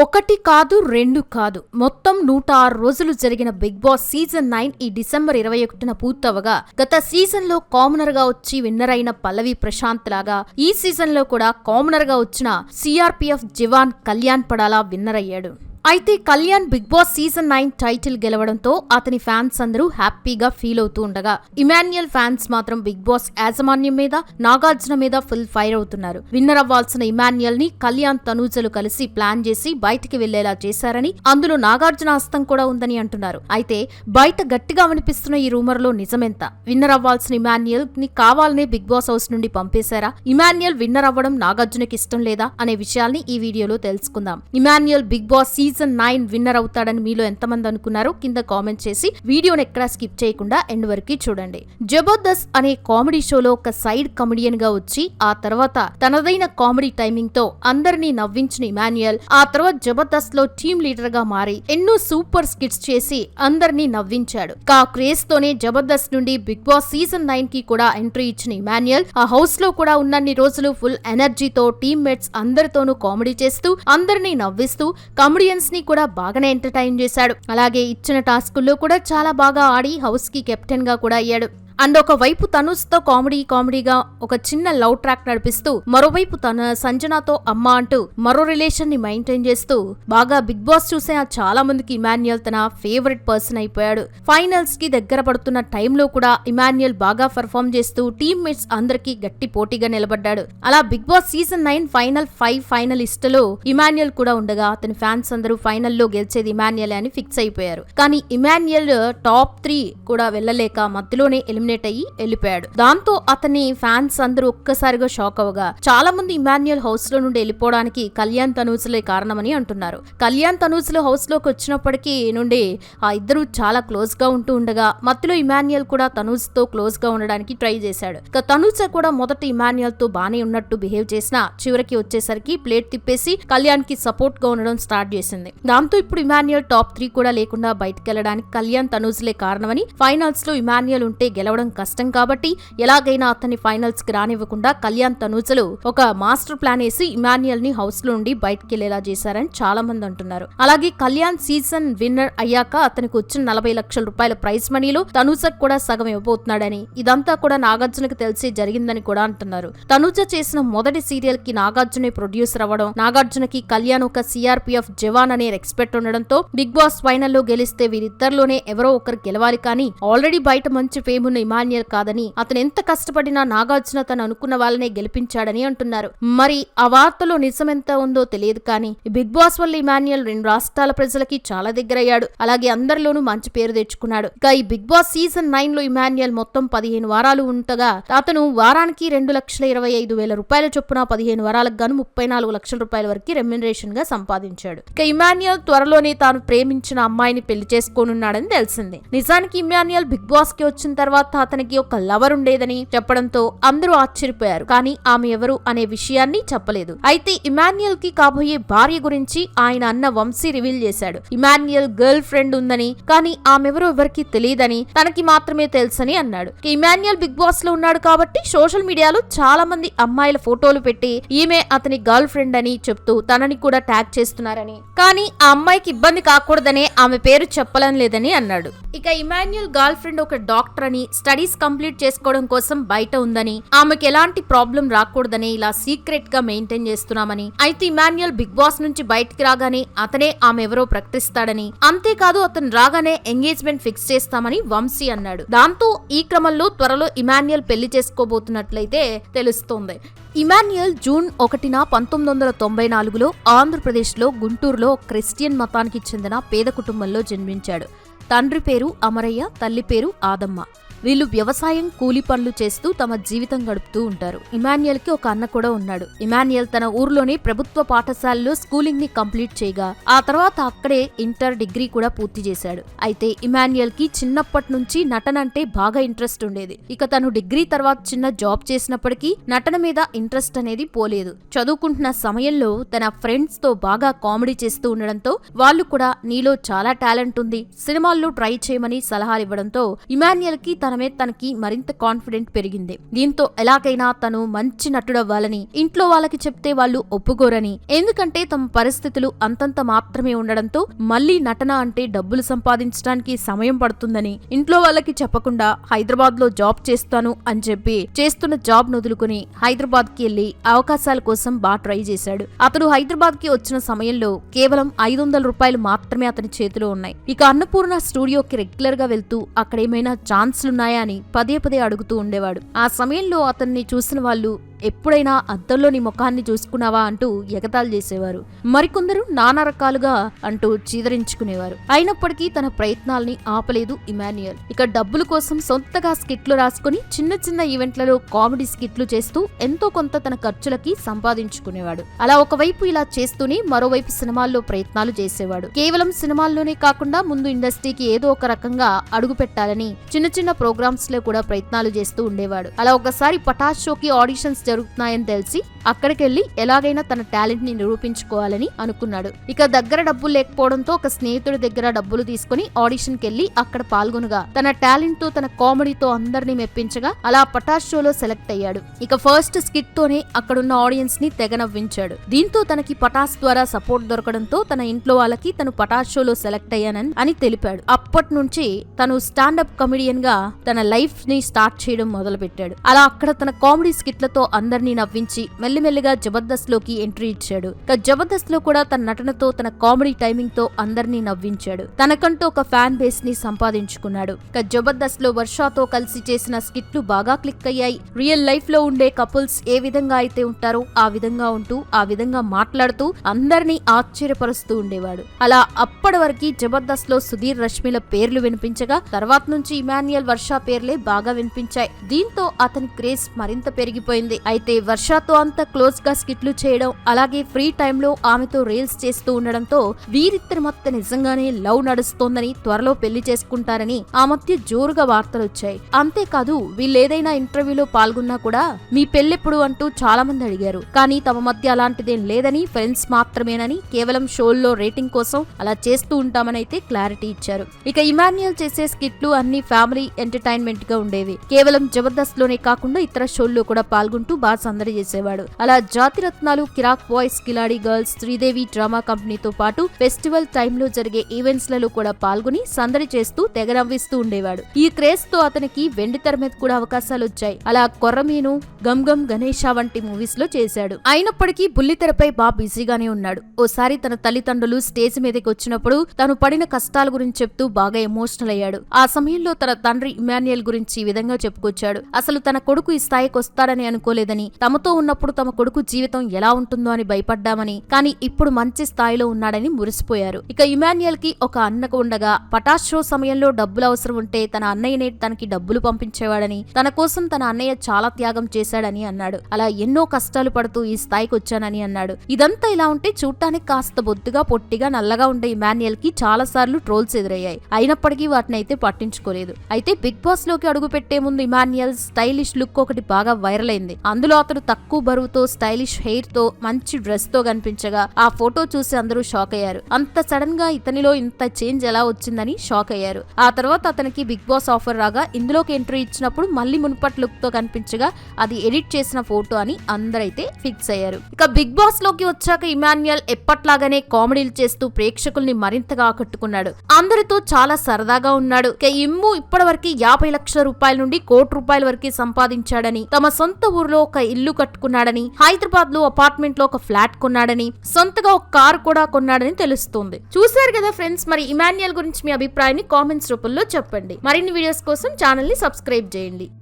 ఒకటి కాదు రెండు కాదు మొత్తం 106 రోజులు జరిగిన బిగ్ బాస్ సీజన్ 9 ఈ డిసెంబర్ 21న పూర్తవగా గత సీజన్ లో కామనర్ గా వచ్చి విన్నర్ అయిన పల్లవి ప్రశాంత్ లాగా ఈ సీజన్ లో కూడా కామనర్ గా వచ్చిన సిఆర్పీఎఫ్ జవాన్ కళ్యాణ్ పడాలా విన్నర్ అయ్యాడు. అయితే Kalyan Bigg Boss season 9 title గెలవడంతో అతని ఫ్యాన్స్ అందరూ హ్యాపీగా ఫీల్ అవుతూ ఉండగా ఇమాన్యుయల్ ఫ్యాన్స్ మాత్రం బిగ్ బాస్ యాజమాన్యం మీద నాగార్జున మీద ఫుల్ ఫైర్ అవుతున్నారు. విన్నర్ అవ్వాల్సిన ఇమాన్యుయల్ ని కళ్యాణ్ తనూజలు కలిసి ప్లాన్ చేసి బయటికి వెళ్లేలా చేశారని, అందులో నాగార్జున హస్తం కూడా ఉందని అంటున్నారు. అయితే బయట గట్టిగా వినిపిస్తున్న ఈ రూమర్ లో నిజమెంత? విన్నర్ అవ్వాల్సిన ఇమాన్యుయల్ ని కావాలనే బిగ్ బాస్ హౌస్ నుండి పంపేశారా? ఇమాన్యుయల్ విన్నర్ అవ్వడం నాగార్జునకి ఇష్టం లేదా అనే విషయాల్ని ఈ వీడియోలో తెలుసుకుందాం. Emmanuel Bigg Boss season 9 winner అవుతాడని మీలో ఎంతమంది అనుకున్నారో కింద కామెంట్ చేసి వీడియోని ఎక్కడా స్కిప్ చేయకుండా ఎండ్ వరకు చూడండి. జబర్దస్త్ అనే కామెడీ షోలో ఒక సైడ్ కమెడియన్ గా వచ్చి ఆ తర్వాత తనదైన కామెడీ టైమింగ్ తో అందరినీ నవ్వించిన ఇమాన్యుయల్ ఆ తర్వాత జబర్దస్త్ లో టీమ్ లీడర్ గా మారి ఎన్నో సూపర్ స్కిట్స్ చేసి అందరినీ నవ్వించాడు. ఆ క్రేజ్ తోనే జబర్దస్త్ నుండి బిగ్ బాస్ సీజన్ 9 కి కూడా ఎంట్రీ ఇచ్చిన ఇమాన్యుయల్ ఆ హౌస్ లో కూడా ఉన్నన్ని రోజులు ఫుల్ ఎనర్జీతో టీమ్ మేట్స్ అందరితోనూ కామెడీ చేస్తూ అందరినీ నవ్విస్తూ కమెడియన్స్ ని కూడా బాగానే ఎంటర్టైన్ చేశాడు. అలాగే ఇచ్చిన టాస్కుల్లో కూడా చాలా బాగా ఆడి హౌస్ కి కెప్టెన్ గా కూడా అయ్యాడు. అండ్ ఒకవైపు తనుజ్ తో కామెడీగా ఒక చిన్న లవ్ ట్రాక్ నడిపిస్తూ మరోవైపు తన సంజనాతో అమ్మ అంటూ మరో రిలేషన్ ని మెయింటైన్ చేస్తూ బాగా బిగ్ బాస్ చూసే చాలా మందికి ఇమాన్యుయల్ తన ఫేవరెట్ పర్సన్ అయిపోయాడు. ఫైనల్స్ కి దగ్గర పడుతున్న టైంలో కూడా ఇమాన్యుయల్ బాగా పర్ఫార్మ్ చేస్తూ టీమ్ మేట్స్ అందరికీ గట్టి పోటీగా నిలబడ్డాడు. అలా బిగ్ బాస్ సీజన్ 9 ఫైనల్ 5 ఫైనలిస్టులో ఇమాన్యుయల్ కూడా ఉండగా అతని ఫ్యాన్స్ అందరూ ఫైనల్లో గెలిచేది ఇమాన్యుయల్ అని ఫిక్స్ అయిపోయారు. కానీ ఇమాన్యుయల్ టాప్ 3 కూడా వెళ్లలేక మధ్యలోనే అయ్యి వెళ్ళిపోయాడు. దాంతో అతని ఫ్యాన్స్ అందరూ ఒక్కసారిగా షాక్ అవగా చాలా మంది ఇమాన్యుయల్ హౌస్ లో నుండి వెళ్ళిపోవడానికి కళ్యాణ్ తనూజలే కారణమని అంటున్నారు. కళ్యాణ్ తనూజలు హౌస్ లోకి వచ్చినప్పటికీ నుండి ఆ ఇద్దరు చాలా క్లోజ్ గా ఉంటూ ఉండగా మధ్యలో ఇమాన్యుయల్ కూడా తనూజ్ తో క్లోజ్ గా ఉండడానికి ట్రై చేశాడు. తనూజ కూడా మొదట ఇమాన్యుయల్ తో బానే ఉన్నట్టు బిహేవ్ చేసినా చివరికి వచ్చేసరికి ప్లేట్ తిప్పేసి కళ్యాణ్ కి సపోర్ట్ గా ఉండడం స్టార్ట్ చేసింది. దాంతో ఇప్పుడు ఇమాన్యుయల్ టాప్ 3 కూడా లేకుండా బయటకు వెళ్లడానికి కళ్యాణ్ తనూజలే కారణమని, ఫైనల్స్ లో ఇమాన్యుయల్ ఉంటే గెలవడం కష్టం కాబట్టి ఎలాగైనా అతన్ని ఫైనల్స్ కి రానివ్వకుండా కళ్యాణ్ తనూజలు ఒక మాస్టర్ ప్లాన్ వేసి ఇమాన్యుయల్ ని హౌస్ లో ఉండి బయటకు వెళ్లేలా చేశారని చాలా మంది అంటున్నారు. అలాగే కళ్యాణ్ సీజన్ విన్నర్ అయ్యాక అతనికి వచ్చిన 40 లక్షల రూపాయల ప్రైజ్ మనీలో తనూజకు కూడా సగం ఇవ్వబోతున్నాడని, ఇదంతా కూడా నాగార్జునకు తెలిసి జరిగిందని కూడా అంటున్నారు. తనూజ చేసిన మొదటి సీరియల్ కి నాగార్జునే ప్రొడ్యూసర్ అవ్వడం, నాగార్జునకి కళ్యాణ్ ఒక సిఆర్పీఎఫ్ జవాన్ అనే రెస్పెక్ట్ ఉండడంతో బిగ్ బాస్ ఫైనల్లో గెలిస్తే వీరిద్దరిలోనే ఎవరో ఒకరు గెలవాలి కానీ ఆల్రెడీ బయట మంచి ఫేమ్ ఉన్న ఇమాన్యుయల్ కాదని, అతను ఎంత కష్టపడినా నాగార్జున తను అనుకున్న వాళ్ళనే గెలిపించాడని అంటున్నారు. మరి ఆ వార్తలో నిజమెంత ఉందో తెలియదు కానీ బిగ్ బాస్ వల్ల ఇమాన్యుయల్ 2 రాష్ట్రాల ప్రజలకి చాలా దగ్గరయ్యాడు. అలాగే అందరిలోనూ మంచి పేరు తెచ్చుకున్నాడు. ఇక ఈ బిగ్ బాస్ సీజన్ 9 లో ఇమాన్యుయల్ మొత్తం 15 వారాలు ఉండగా అతను వారానికి 2,25,000 రూపాయల చొప్పున 15 వారాలకు గాను 34 లక్షల రూపాయల వరకు రెమ్యునరేషన్ గా సంపాదించాడు. ఇక ఇమాన్యుయల్ త్వరలోనే తాను ప్రేమించిన అమ్మాయిని పెళ్లి చేసుకోనున్నాడని తెలిసింది. నిజానికి ఇమాన్యుయల్ బిగ్ బాస్ కి వచ్చిన తర్వాత అతనికి ఒక లవర్ ఉండేదని చెప్పడంతో అందరూ ఆశ్చర్యపోయారు. కానీ ఆమె ఎవరు అనే విషయాన్ని చెప్పలేదు. అయితే ఇమాన్యుయల్ కి కాబోయే భార్య గురించి ఆయన అన్న వంశీ రివీల్ చేశాడు. ఇమాన్యుయల్ గర్ల్ ఫ్రెండ్ ఉందని, కానీ ఆమెవరో ఎవరికి తెలియదని, తనకి మాత్రమే తెలుసని అన్నాడు. ఇమాన్యుయల్ బిగ్ బాస్ లో ఉన్నాడు కాబట్టి సోషల్ మీడియాలో చాలా మంది అమ్మాయిల ఫోటోలు పెట్టి ఈమె అతని గర్ల్ ఫ్రెండ్ అని చెప్తూ తనని కూడా ట్యాగ్ చేస్తున్నారని, కానీ ఆ అమ్మాయికి ఇబ్బంది కాకూడదనే ఆమె పేరు చెప్పలేం లేదని అన్నాడు. ఇక ఇమాన్యుయల్ గర్ల్ ఫ్రెండ్ ఒక డాక్టర్ అని, స్టడీస్ కంప్లీట్ చేసుకోవడం కోసం బయట ఉందని, ఆమెకి ఎలాంటి ప్రాబ్లం రాకూడదని ఇలా సీక్రెట్ గా మెయింటైన్ చేస్తున్నామని, అయితే ఇమాన్యుయల్ బిగ్ బాస్ నుంచి బయటికి రాగానే అతనే ఆమె ఎవరో ప్రకటిస్తాడని, అంతేకాదు అతను రాగానే ఎంగేజ్మెంట్ ఫిక్స్ చేస్తామని వంశీ అన్నాడు. దాంతో ఈ క్రమంలో త్వరలో ఇమాన్యుయల్ పెళ్లి చేసుకోబోతున్నట్లయితే తెలుస్తోంది. ఇమాన్యుయల్ జూన్ 1న 1994లో ఆంధ్రప్రదేశ్లో గుంటూరులో క్రిస్టియన్ మతానికి చెందిన పేద కుటుంబంలో జన్మించాడు. తండ్రి పేరు అమరయ్య, తల్లి పేరు ఆదమ్మ. వీళ్ళు వ్యవసాయం, కూలి పనులు చేస్తూ తమ జీవితం గడుపుతూ ఉంటారు. ఇమాన్యుయల్ కి ఒక అన్న కూడా ఉన్నాడు. ఇమాన్యుయల్ తన ఊర్లోనే ప్రభుత్వ పాఠశాలలో స్కూలింగ్ ని కంప్లీట్ చేయగా ఆ తర్వాత అక్కడే ఇంటర్, డిగ్రీ కూడా పూర్తి చేశాడు. అయితే ఇమాన్యుయల్ కి చిన్నప్పటి నుంచి నటన అంటే బాగా ఇంట్రెస్ట్ ఉండేది. ఇక తను డిగ్రీ తర్వాత చిన్న జాబ్ చేసినప్పటికీ నటన మీద ఇంట్రెస్ట్ అనేది పోలేదు. చదువుకుంటున్న సమయంలో తన ఫ్రెండ్స్ తో బాగా కామెడీ చేస్తూ ఉండడంతో వాళ్ళు కూడా నీలో చాలా టాలెంట్ ఉంది, సినిమాల్లో ట్రై చేయమని సలహాలు ఇవ్వడంతో ఇమాన్యుయల్ కి తన మీద తనకి మరింత కాన్ఫిడెంట్ పెరిగింది. దీంతో ఎలాగైనా తను మంచి నటుడవ్వాలని ఇంట్లో వాళ్ళకి చెప్తే వాళ్ళు ఒప్పుకోరని, ఎందుకంటే తమ పరిస్థితులు అంతంత మాత్రమే ఉండడంతో మళ్లీ నటన అంటే డబ్బులు సంపాదించడానికి సమయం పడుతుందని ఇంట్లో వాళ్ళకి చెప్పకుండా హైదరాబాద్ లో జాబ్ చేస్తాను అని చెప్పి చేస్తున్న జాబ్ వదులుకుని హైదరాబాద్ కి వెళ్లి అవకాశాల కోసం బాగా ట్రై చేశాడు. అతడు హైదరాబాద్ కి వచ్చిన సమయంలో కేవలం 500 రూపాయలు మాత్రమే అతని చేతిలో ఉన్నాయి. ఇక అన్నపూర్ణ స్టూడియోకి రెగ్యులర్ గా వెళ్తూ అక్కడేమైనా ఛాన్స్లున్నాయా అని పదే పదే అడుగుతూ ఉండేవాడు. ఆ సమయంలో అతన్ని చూసిన వాళ్ళు ఎప్పుడైనా అద్దంలో నీ ముఖాన్ని చూసుకున్నావా అంటూ ఎగతాళి చేసేవారు. మరికొందరు నానా రకాలుగా అంటూ చీదరించుకునేవారు. అయినప్పటికీ తన ప్రయత్నాల్ని ఆపలేదు ఇమాన్యుయల్. ఇక డబ్బుల కోసం సొంతగా స్కిట్లు రాసుకుని చిన్న చిన్న ఈవెంట్లలో కామెడీ స్కిట్లు చేస్తూ ఎంతో కొంత తన ఖర్చులకి సంపాదించుకునేవాడు. అలా ఒకవైపు ఇలా చేస్తూనే మరోవైపు సినిమాల్లో ప్రయత్నాలు చేసేవాడు. కేవలం సినిమాల్లోనే కాకుండా ముందు ఇండస్ట్రీకి ఏదో ఒక రకంగా అడుగు పెట్టాలని చిన్న చిన్న ప్రోగ్రామ్స్ లో కూడా ప్రయత్నాలు చేస్తూ ఉండేవాడు. అలా ఒకసారి పటాస్ షోకి ఆడిషన్స్ జరుగుతున్నాయని తెలిసి అక్కడికెళ్లి ఎలాగైనా తన టాలెంట్ ని నిరూపించుకోవాలని అనుకున్నాడు. ఇక దగ్గర డబ్బులు లేకపోవడంతో ఒక స్నేహితుడి దగ్గర డబ్బులు తీసుకుని ఆడిషన్ కెళ్లి అక్కడ పాల్గొనగా తన టాలెంట్ తో తన కామెడీతో అందరినీ మెప్పించగా అలా పటాస్ షోలో సెలెక్ట్ అయ్యాడు. ఇక ఫస్ట్ స్కిట్ తోనే అక్కడున్న ఆడియన్స్ ని తెగ నవ్వించాడు. దీంతో తనకి పటాస్ ద్వారా సపోర్ట్ దొరకడంతో తన ఇంట్లో వాళ్ళకి తను పటాస్ షోలో సెలెక్ట్ అయ్యానని అని తెలిపాడు. అప్పటి నుంచి తను స్టాండప్ కమెడియన్ గా తన లైఫ్ ని స్టార్ట్ చేయడం మొదలు పెట్టాడు. అలా అక్కడ తన కామెడీ స్కిట్లతో అందరినీ నవ్వించి మెల్లిమెల్లిగా జబర్దస్త్ లోకి ఎంట్రీ ఇచ్చాడు. ఇక జబర్దస్త్ లో కూడా తన నటనతో తన కామెడీ టైమింగ్ తో అందరినీ నవ్వించాడు. తనకంటూ ఒక ఫ్యాన్ బేస్ ని సంపాదించుకున్నాడు. ఇక జబర్దస్త్ లో వర్షతో కలిసి చేసిన స్కిట్లు బాగా క్లిక్ అయ్యాయి. రియల్ లైఫ్ లో ఉండే కపుల్స్ ఏ విధంగా అయితే ఉంటారో ఆ విధంగా ఉంటూ ఆ విధంగా మాట్లాడుతూ అందరినీ ఆశ్చర్యపరుస్తూ ఉండేవాడు. అలా అప్పటి వరకు జబర్దస్త్ లో సుధీర్, రష్మిల పేర్లు వినిపించగా తర్వాత నుంచి ఇమాన్యుయల్, వర్ష పేర్లే బాగా వినిపించాయి. దీంతో అతని క్రేజ్ మరింత పెరిగిపోయింది. అయితే వర్షతో అంత క్లోజ్ గా స్కిట్లు చేయడం, అలాగే ఫ్రీ టైంలో ఆమెతో రీల్స్ చేస్తూ ఉండడంతో వీరిద్దరి మధ్య నిజంగానే లవ్ నడుస్తోందని, త్వరలో పెళ్లి చేసుకుంటారని ఆ మధ్య జోరుగా వార్తలొచ్చాయి. అంతేకాదు వీళ్ళేదైనా ఇంటర్వ్యూలో పాల్గొన్నా కూడా మీ పెళ్ళెప్పుడు అంటూ చాలా మంది అడిగారు. కానీ తమ మధ్య అలాంటిదేం లేదని, ఫ్రెండ్స్ మాత్రమేనని, కేవలం షోల్లో రేటింగ్ కోసం అలా చేస్తూ ఉంటామని అయితే క్లారిటీ ఇచ్చారు. ఇక ఇమాన్యుయల్ చేసే స్కిట్లు అన్ని ఫ్యామిలీ ఎంటర్టైన్మెంట్ గా ఉండేవి. కేవలం జబర్దస్త్ లోనే కాకుండా ఇతర షోల్లో కూడా పాల్గొంటూ బాగా సందడి చేసేవాడు. అలా జాతిరత్నాలు, కిరాక్ బాయ్స్, కిలాడి గర్ల్స్, శ్రీదేవి డ్రామా కంపెనీతో పాటు ఫెస్టివల్ టైంలో జరిగే ఈవెంట్స్ లలో కూడా పాల్గొని సందడి చేస్తూ తెగ నవ్విస్తూ ఉండేవాడు. ఈ క్రేజ్ తో అతనికి వెండి తెర మీద కూడా అవకాశాలు వచ్చాయి. అలా కొర్రమీను, గమ్ గమ్ గణేష వంటి మూవీస్ లో చేశాడు. అయినప్పటికీ బుల్లితెరపై బాగా బిజీగానే ఉన్నాడు. ఓసారి తన తల్లిదండ్రులు స్టేజ్ మీదకి వచ్చినప్పుడు తను పడిన కష్టాల గురించి చెప్తూ బాగా ఎమోషనల్ అయ్యాడు. ఆ సమయంలో తన తండ్రి ఇమాన్యుయల్ గురించి ఈ విధంగా చెప్పుకొచ్చాడు. అసలు తన కొడుకు ఈ స్థాయికి వస్తాడని అనుకోలేదని, తమతో ఉన్నప్పుడు తమ కొడుకు జీవితం ఎలా ఉంటుందో అని భయపడ్డామని, కానీ ఇప్పుడు మంచి స్థాయిలో ఉన్నాడని మురిసిపోయారు. ఇక ఇమాన్యుయల్ కి ఒక అన్నకు ఉండగా పటాస్ షో సమయంలో డబ్బులు అవసరం ఉంటే తన అన్నయ్యనే తనకి డబ్బులు పంపించేవాడని, తన కోసం తన అన్నయ్య చాలా త్యాగం చేశాడని అన్నాడు. అలా ఎన్నో కష్టాలు పడుతూ ఈ స్థాయికి వచ్చానని అన్నాడు. ఇదంతా ఇలా ఉంటే చూడటానికి కాస్త బొద్దుగా, పొట్టిగా, నల్లగా ఉండే ఇమాన్యుయల్ కి చాలా సార్లు ట్రోల్స్ ఎదురయ్యాయి. అయినప్పటికీ వాటిని అయితే పట్టించుకోలేదు. అయితే బిగ్ బాస్ లోకి అడుగు పెట్టే ముందు ఇమాన్యుయల్ స్టైలిష్ లుక్ ఒకటి బాగా వైరల్ అయింది. అందులో అతడు తక్కువ బరువుతో, స్టైలిష్ హెయిర్ తో, మంచి డ్రెస్ తో కనిపించగా ఆ ఫోటో చూసి అందరూ షాక్ అయ్యారు. అంత సడన్ గా ఇతనిలో ఇంత చేంజ్ ఎలా వచ్చిందని షాక్ అయ్యారు. ఆ తర్వాత అతనికి బిగ్ బాస్ ఆఫర్ రాగా ఇందులోకి ఎంట్రీ ఇచ్చినప్పుడు మళ్ళీ మునుపటి లుక్ తో కనిపించగా అది ఎడిట్ చేసిన ఫోటో అని అందరైతే ఫిక్స్ అయ్యారు. ఇక బిగ్ బాస్ లోకి వచ్చాక ఇమాన్యుయల్ ఎప్పట్లాగానే కామెడీలు చేస్తూ ప్రేక్షకుల్ని మరింతగా ఆకట్టుకున్నాడు. అందరితో చాలా సరదాగా ఉన్నాడు. ఇక ఇమ్ము ఇప్పటివరకు 50 లక్షల రూపాయల నుండి 1 కోటి రూపాయల వరకు సంపాదించాడని, తమ సొంత ఊర్లో ఒక ఇల్లు కట్టుకున్నాడని, హైదరాబాద్ లో అపార్ట్మెంట్ లో ఒక ఫ్లాట్ కొన్నాడని, సొంతగా ఒక కారు కూడా కొన్నాడని తెలుస్తుంది. చూశారు కదా ఫ్రెండ్స్, మరి ఇమాన్యుయల్ గురించి మీ అభిప్రాయాన్ని కామెంట్స్ రూపంలో చెప్పండి. మరిన్ని వీడియోస్ కోసం ఛానల్ ని సబ్స్క్రైబ్ చేయండి.